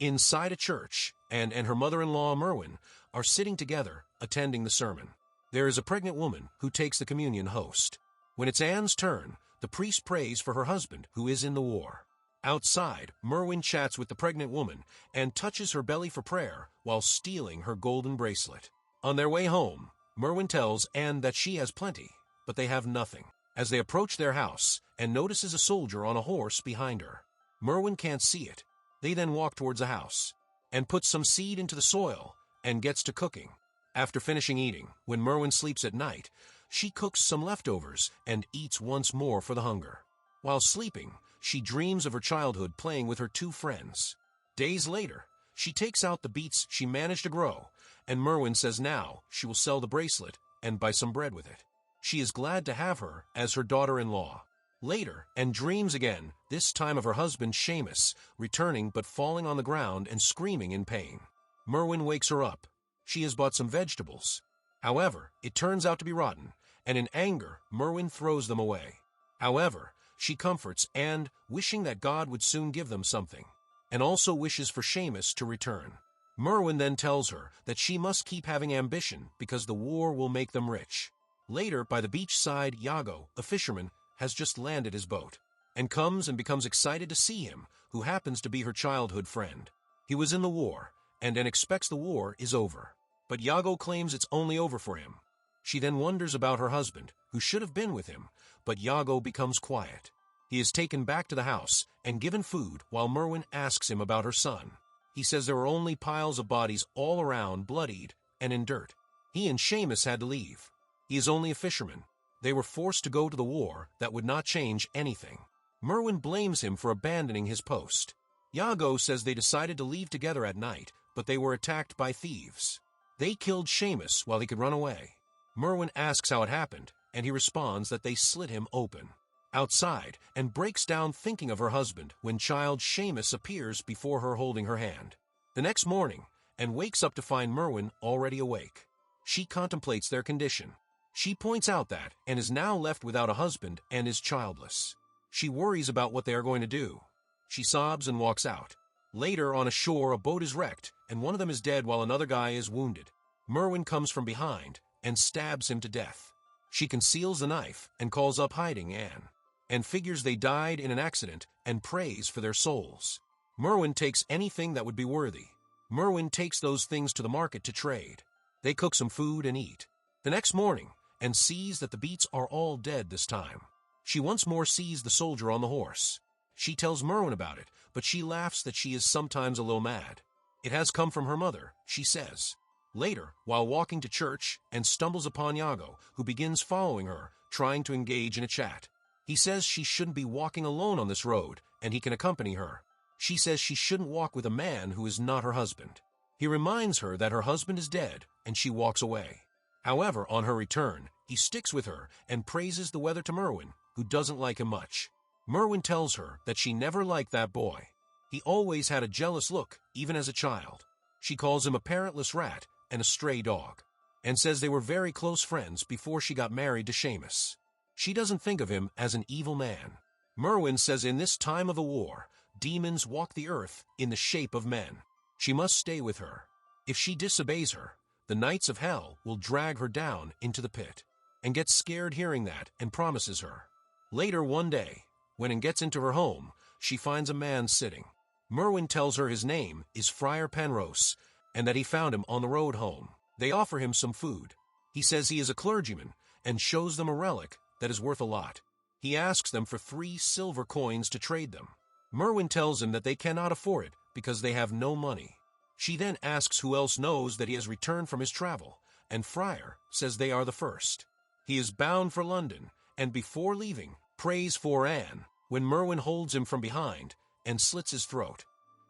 inside a church, Anne and her mother-in-law Merwin are sitting together, attending the sermon. There is a pregnant woman who takes the communion host. When it's Anne's turn, the priest prays for her husband, who is in the war. Outside, Merwin chats with the pregnant woman and touches her belly for prayer while stealing her golden bracelet. On their way home, Merwin tells Anne that she has plenty, but they have nothing. As they approach their house, Anne notices a soldier on a horse behind her. Merwin can't see it. They then walk towards the house and puts some seed into the soil and gets to cooking. After finishing eating, when Merwin sleeps at night, she cooks some leftovers and eats once more for the hunger. While sleeping, she dreams of her childhood playing with her two friends. Days later, she takes out the beets she managed to grow, and Merwin says now she will sell the bracelet and buy some bread with it. She is glad to have her as her daughter-in-law. Later, Anne dreams again, this time of her husband Seamus, returning but falling on the ground and screaming in pain. Merwin wakes her up. She has bought some vegetables. However, it turns out to be rotten, and in anger, Merwin throws them away. However, she comforts Anne, wishing that God would soon give them something, and also wishes for Seamus to return. Merwin then tells her that she must keep having ambition because the war will make them rich. Later, by the beachside, Yago, a fisherman, has just landed his boat, and comes and becomes excited to see him, who happens to be her childhood friend. He was in the war, and Anne expects the war is over. But Yago claims it's only over for him. She then wonders about her husband, who should have been with him, but Yago becomes quiet. He is taken back to the house and given food while Merwin asks him about her son. He says there were only piles of bodies all around, bloodied and in dirt. He and Seamus had to leave. He is only a fisherman. They were forced to go to the war that would not change anything. Merwin blames him for abandoning his post. Yago says they decided to leave together at night, but they were attacked by thieves. They killed Seamus while he could run away. Merwin asks how it happened, and he responds that they slit him open. Outside, and breaks down thinking of her husband when child Seamus appears before her holding her hand. The next morning, Anne wakes up to find Merwin already awake. She contemplates their condition. She points out that Anne is now left without a husband and is childless. She worries about what they are going to do. She sobs and walks out. Later, on a shore, a boat is wrecked, and one of them is dead while another guy is wounded. Merwin comes from behind and stabs him to death. She conceals the knife and calls up hiding Anne, and figures they died in an accident and prays for their souls. Merwin takes anything that would be worthy. Merwin takes those things to the market to trade. They cook some food and eat. The next morning, Anne sees that the beets are all dead this time. She once more sees the soldier on the horse. She tells Merwin about it, but she laughs that she is sometimes a little mad. It has come from her mother, she says. Later, while walking to church, Anne stumbles upon Yago, who begins following her, trying to engage in a chat. He says she shouldn't be walking alone on this road, and he can accompany her. She says she shouldn't walk with a man who is not her husband. He reminds her that her husband is dead, and she walks away. However, on her return, he sticks with her and praises the weather to Merwin, who doesn't like him much. Merwin tells her that she never liked that boy. He always had a jealous look, even as a child. She calls him a parentless rat and a stray dog, and says they were very close friends before she got married to Seamus. She doesn't think of him as an evil man. Merwin says in this time of the war, demons walk the earth in the shape of men. She must stay with her. If she disobeys her, the knights of hell will drag her down into the pit, and gets scared hearing that and promises her. Later one day, when Anne gets into her home, she finds a man sitting. Merwin tells her his name is Friar Penrose, and that he found him on the road home. They offer him some food. He says he is a clergyman, and shows them a relic that is worth a lot. He asks them for 3 silver coins to trade them. Merwin tells him that they cannot afford it because they have no money. She then asks who else knows that he has returned from his travel, and Friar says they are the first. He is bound for London, and before leaving, prays for Anne, when Merwin holds him from behind and slits his throat,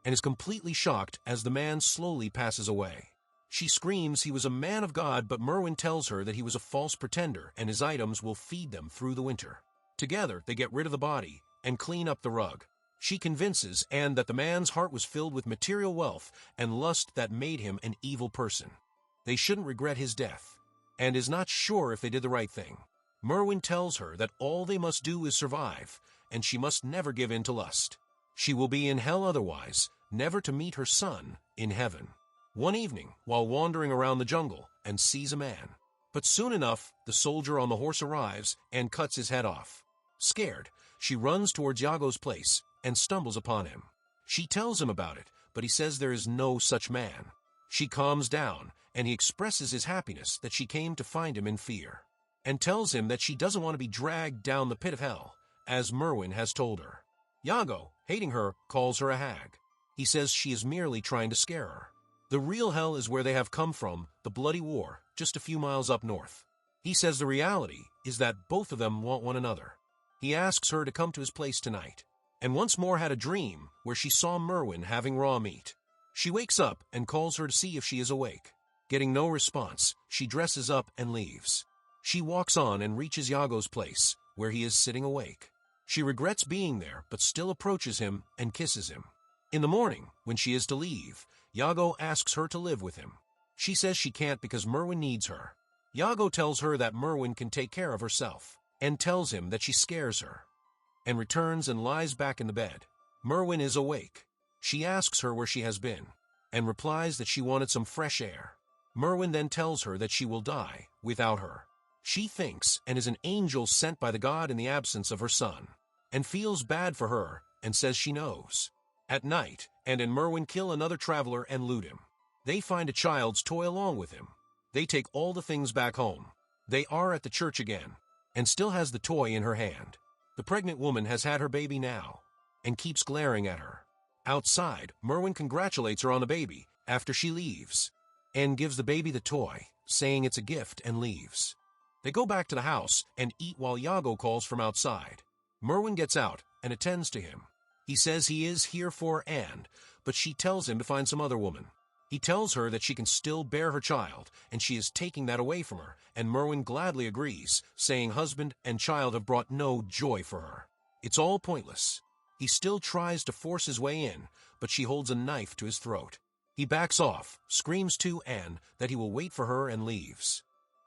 and is completely shocked as the man slowly passes away. She screams he was a man of God, but Merwin tells her that he was a false pretender and his items will feed them through the winter. Together, they get rid of the body and clean up the rug. She convinces Anne that the man's heart was filled with material wealth and lust that made him an evil person. They shouldn't regret his death, and is not sure if they did the right thing. Merwin tells her that all they must do is survive, and she must never give in to lust. She will be in hell otherwise, never to meet her son in heaven. One evening, while wandering around the jungle, and sees a man. But soon enough, the soldier on the horse arrives and cuts his head off. Scared, she runs towards Yago's place and stumbles upon him. She tells him about it, but he says there is no such man. She calms down, and he expresses his happiness that she came to find him in fear, and tells him that she doesn't want to be dragged down the pit of hell, as Merwin has told her. Yago, hating her, calls her a hag. He says she is merely trying to scare her. The real hell is where they have come from, the bloody war, just a few miles up north. He says the reality is that both of them want one another. He asks her to come to his place tonight, and once more had a dream where she saw Merwin having raw meat. She wakes up and calls her to see if she is awake. Getting no response, she dresses up and leaves. She walks on and reaches Yago's place, where he is sitting awake. She regrets being there, but still approaches him and kisses him. In the morning, when she is to leave, Yago asks her to live with him. She says she can't because Merwin needs her. Yago tells her that Merwin can take care of herself, and tells him that she scares her, and returns and lies back in the bed. Merwin is awake. She asks her where she has been, and replies that she wanted some fresh air. Merwin then tells her that she will die without her. She thinks and is an angel sent by the god in the absence of her son, and feels bad for her and says she knows. At night, and Merwin kill another traveler and loot him. They find a child's toy along with him. They take all the things back home. They are at the church again, and still has the toy in her hand. The pregnant woman has had her baby now, and keeps glaring at her. Outside, Merwin congratulates her on the baby after she leaves, and gives the baby the toy, saying it's a gift, and leaves. They go back to the house and eat while Yago calls from outside. Merwin gets out and attends to him. He says he is here for Anne, but she tells him to find some other woman. He tells her that she can still bear her child, and she is taking that away from her, and Merwin gladly agrees, saying husband and child have brought no joy for her. It's all pointless. He still tries to force his way in, but she holds a knife to his throat. He backs off, screams to Anne that he will wait for her, and leaves.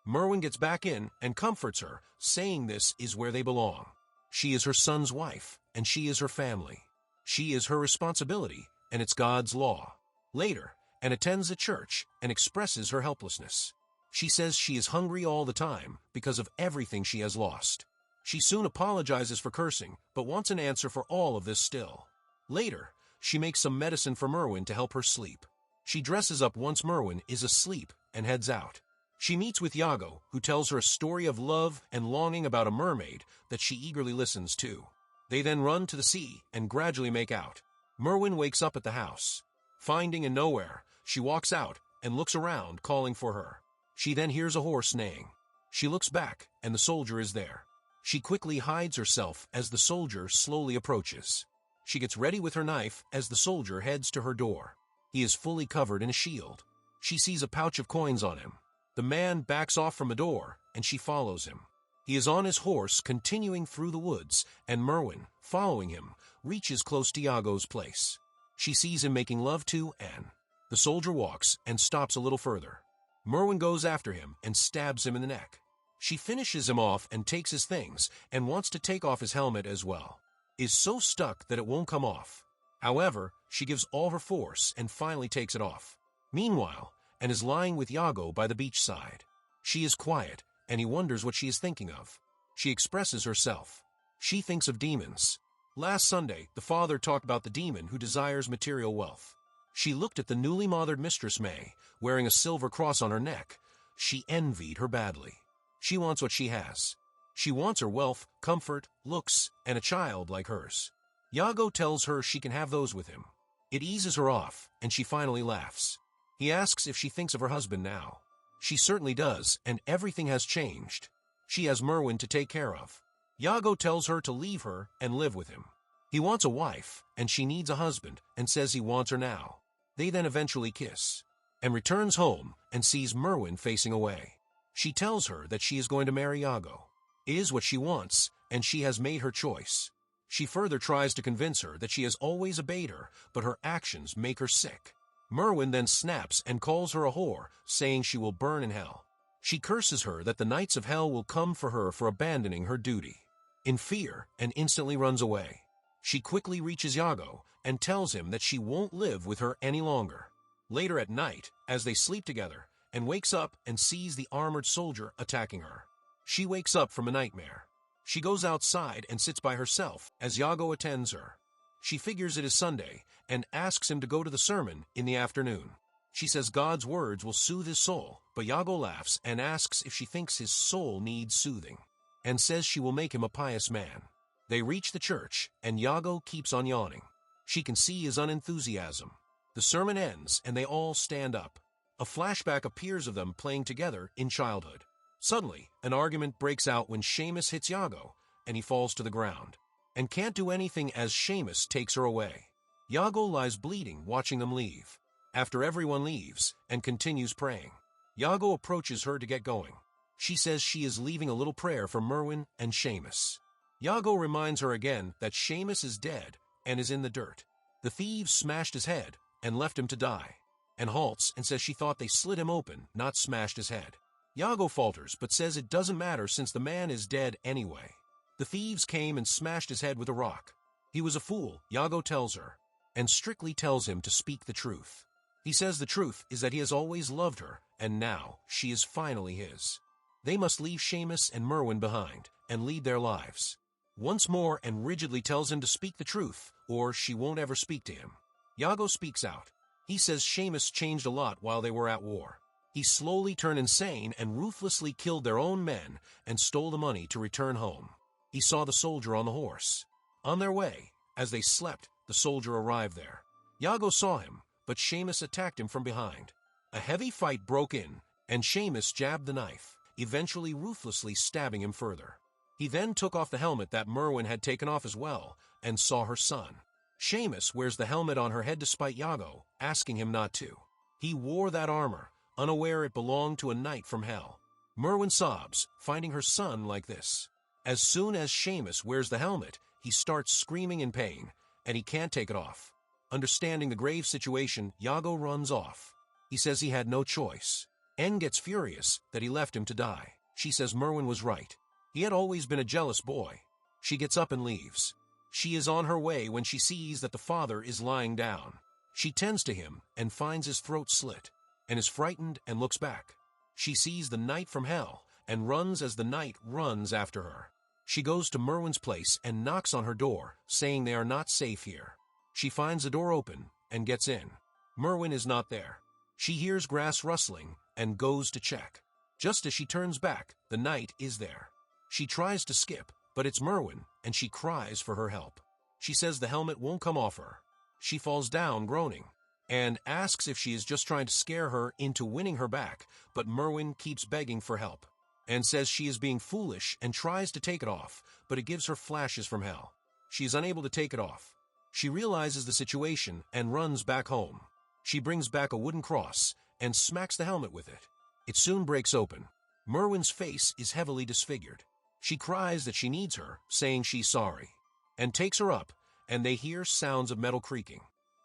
Merwin gets back in and comforts her, saying this is where they belong. She is her son's wife, and she is her family. She is her responsibility, and it's God's law. Later, Anne attends a church and expresses her helplessness. She says she is hungry all the time because of everything she has lost. She soon apologizes for cursing, but wants an answer for all of this still. Later, she makes some medicine for Merwin to help her sleep. She dresses up once Merwin is asleep and heads out. She meets with Yago, who tells her a story of love and longing about a mermaid that she eagerly listens to. They then run to the sea and gradually make out. Merwin wakes up at the house. Finding in nowhere, she walks out and looks around, calling for her. She then hears a horse neighing. She looks back, and the soldier is there. She quickly hides herself as the soldier slowly approaches. She gets ready with her knife as the soldier heads to her door. He is fully covered in a shield. She sees a pouch of coins on him. The man backs off from the door, and she follows him. He is on his horse, continuing through the woods, and Merwin, following him, reaches close to Yago's place. She sees him making love to Anne. The soldier walks and stops a little further. Merwin goes after him and stabs him in the neck. She finishes him off and takes his things, and wants to take off his helmet as well. Is so stuck that it won't come off. However, she gives all her force and finally takes it off. Meanwhile, Anne is lying with Yago by the beach side. She is quiet, and he wonders what she is thinking of. She expresses herself. She thinks of demons. Last Sunday, the father talked about the demon who desires material wealth. She looked at the newly mothered Mistress May, wearing a silver cross on her neck. She envied her badly. She wants what she has. She wants her wealth, comfort, looks, and a child like hers. Yago tells her she can have those with him. It eases her off, and she finally laughs. He asks if she thinks of her husband now. She certainly does, and everything has changed. She has Merwin to take care of. Yago tells her to leave her and live with him. He wants a wife, and she needs a husband, and says he wants her now. They then eventually kiss, and returns home and sees Merwin facing away. She tells her that she is going to marry Yago. It is what she wants, and she has made her choice. She further tries to convince her that she has always obeyed her, but her actions make her sick. Merwin then snaps and calls her a whore, saying she will burn in hell. She curses her that the nights of hell will come for her for abandoning her duty. In fear, and instantly runs away. She quickly reaches Yago and tells him that she won't live with her any longer. Later at night, as they sleep together, and wakes up and sees the armored soldier attacking her. She wakes up from a nightmare. She goes outside and sits by herself as Yago attends her. She figures it is Sunday and asks him to go to the sermon in the afternoon. She says God's words will soothe his soul, but Yago laughs and asks if she thinks his soul needs soothing, and says she will make him a pious man. They reach the church, and Yago keeps on yawning. She can see his unenthusiasm. The sermon ends, and they all stand up. A flashback appears of them playing together in childhood. Suddenly, an argument breaks out when Seamus hits Yago, and he falls to the ground, and can't do anything as Seamus takes her away. Yago lies bleeding, watching them leave. After everyone leaves, and continues praying, Yago approaches her to get going. She says she is leaving a little prayer for Merwin and Seamus. Yago reminds her again that Seamus is dead and is in the dirt. The thieves smashed his head and left him to die, and halts and says she thought they slit him open, not smashed his head. Yago falters but says it doesn't matter since the man is dead anyway. The thieves came and smashed his head with a rock. He was a fool, Yago tells her, and strictly tells him to speak the truth. He says the truth is that he has always loved her, and now she is finally his. They must leave Seamus and Merwin behind and lead their lives. Once more and rigidly tells him to speak the truth, or she won't ever speak to him. Yago speaks out. He says Seamus changed a lot while they were at war. He slowly turned insane and ruthlessly killed their own men and stole the money to return home. He saw the soldier on the horse. On their way, as they slept, the soldier arrived there. Yago saw him, but Seamus attacked him from behind. A heavy fight broke in, and Seamus jabbed the knife, eventually ruthlessly stabbing him further. He then took off the helmet that Merwin had taken off as well, and saw her son. Seamus wears the helmet on her head despite Yago asking him not to. He wore that armor, unaware it belonged to a knight from hell. Merwin sobs, finding her son like this. As soon as Seamus wears the helmet, he starts screaming in pain, and he can't take it off. Understanding the grave situation, Yago runs off. He says he had no choice. En gets furious that he left him to die. She says Merwin was right. He had always been a jealous boy. She gets up and leaves. She is on her way when she sees that the father is lying down. She tends to him and finds his throat slit, and is frightened and looks back. She sees the knight from hell and runs as the knight runs after her. She goes to Merwin's place and knocks on her door, saying they are not safe here. She finds the door open and gets in. Merwin is not there. She hears grass rustling and goes to check. Just as she turns back, the knight is there. She tries to skip, but it's Merwin, and she cries for her help. She says the helmet won't come off her. She falls down groaning, and asks if she is just trying to scare her into winning her back, but Merwin keeps begging for help, and says she is being foolish and tries to take it off, but it gives her flashes from hell. She is unable to take it off. She realizes the situation and runs back home. She brings back a wooden cross and smacks the helmet with it. It soon breaks open. Merwin's face is heavily disfigured. She cries that she needs her, saying she's sorry, and takes her up, and they hear sounds of metal creaking.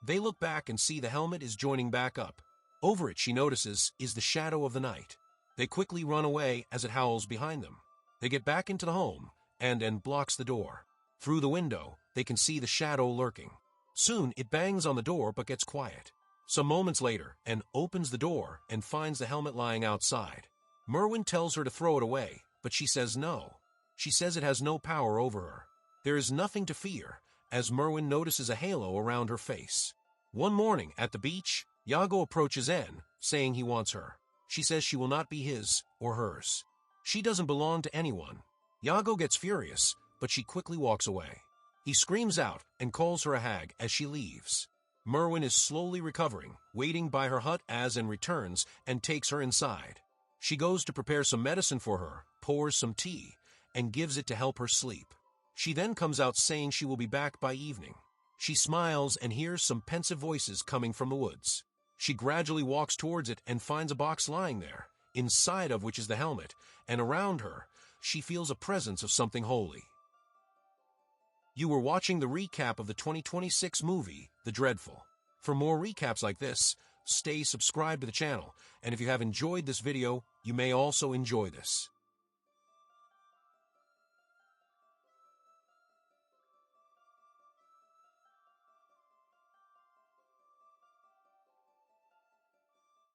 They look back and see the helmet is joining back up. Over it, she notices, is the shadow of the knight. They quickly run away as it howls behind them. They get back into the home, and En blocks the door. Through the window, they can see the shadow lurking. Soon, it bangs on the door but gets quiet. Some moments later, En opens the door and finds the helmet lying outside. Merwin tells her to throw it away, but she says no. She says it has no power over her. There is nothing to fear, as Merwin notices a halo around her face. One morning, at the beach, Yago approaches En, saying he wants her. She says she will not be his or hers. She doesn't belong to anyone. Yago gets furious, but she quickly walks away. He screams out and calls her a hag as she leaves. Merwin is slowly recovering, waiting by her hut as En returns and takes her inside. She goes to prepare some medicine for her, pours some tea, and gives it to help her sleep. She then comes out saying she will be back by evening. She smiles and hears some pensive voices coming from the woods. She gradually walks towards it and finds a box lying there, inside of which is the helmet, and around her, she feels a presence of something holy. You were watching the recap of the 2026 movie, The Dreadful. For more recaps like this, stay subscribed to the channel, and if you have enjoyed this video, you may also enjoy this.